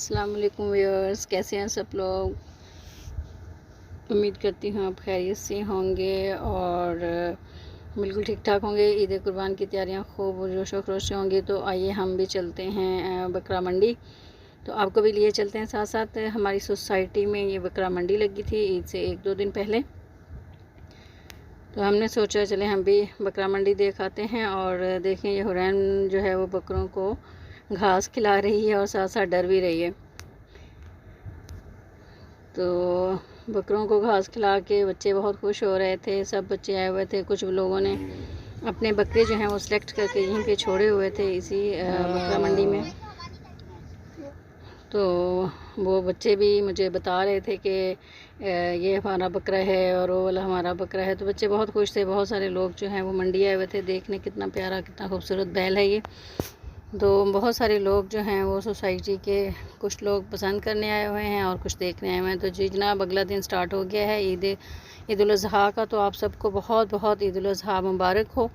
अस्सलाम वालेकुम व्यूअर्स, कैसे हैं सब लोग। उम्मीद करती हूँ आप खैरियत से होंगे और बिल्कुल ठीक ठाक होंगे। ईद कुर्बान की तैयारियाँ खूब जोश व खरोश से होंगी। तो आइए हम भी चलते हैं बकरा मंडी। तो आपको भी लिए चलते हैं साथ साथ। हमारी सोसाइटी में ये बकरा मंडी लगी थी ईद से 1-2 दिन पहले, तो हमने सोचा चले हम भी बकरा मंडी देख आते हैं। और देखें ये हुरैन जो है वो बकरों को घास खिला रही है और साथ साथ डर भी रही है। तो बकरों को घास खिला के बच्चे बहुत खुश हो रहे थे। सब बच्चे आए हुए थे। कुछ लोगों ने अपने बकरे जो हैं वो सिलेक्ट करके यहीं पे छोड़े हुए थे इसी बकरा मंडी में। तो वो बच्चे भी मुझे बता रहे थे कि ये हमारा बकरा है और वो वाला हमारा बकरा है। तो बच्चे बहुत खुश थे। बहुत सारे लोग जो हैं वो मंडी आए हुए थे देखने, कितना प्यारा कितना खूबसूरत बैल है ये। तो बहुत सारे लोग जो हैं वो सोसाइटी के कुछ लोग पसंद करने आए हुए हैं और कुछ देखने आए हुए हैं। तो जी जनाब, अगला दिन स्टार्ट हो गया है ईद उल अज़हा का। तो आप सबको बहुत बहुत ईद उल अज़हा मुबारक हो।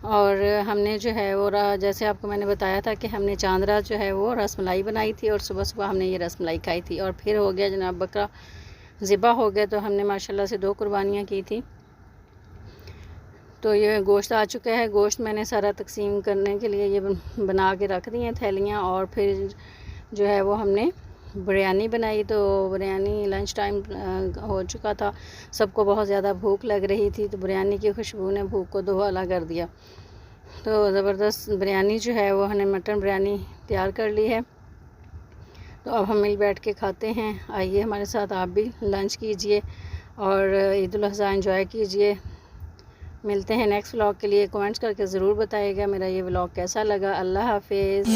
और हमने जो है वो जैसे आपको मैंने बताया था कि हमने चांदरा जो है वो रसमलाई बनाई थी और सुबह सुबह हमने ये रसमलाई खाई थी। और फिर हो गया जनाब बकरा ज़िबा हो गया। तो हमने माशाल्लाह से 2 कुर्बानियाँ की थी। तो ये गोश्त आ चुका है। गोश्त मैंने सारा तकसीम करने के लिए ये बना के रख दी हैं थैलियाँ। और फिर जो है वो हमने बिरयानी बनाई। तो बिरयानी लंच टाइम हो चुका था, सबको बहुत ज़्यादा भूख लग रही थी। तो बिरयानी की खुशबू ने भूख को दोबाला कर दिया। तो ज़बरदस्त बिरयानी जो है वो हमने मटन बिरयानी तैयार कर ली है। तो अब हम मिल बैठ के खाते हैं। आइए हमारे साथ आप भी लंच कीजिए और ईद उल अज़हा एंजॉय कीजिए। मिलते हैं नेक्स्ट व्लॉग के लिए। कमेंट्स करके ज़रूर बताइएगा मेरा ये व्लॉग कैसा लगा। अल्लाह हाफिज़।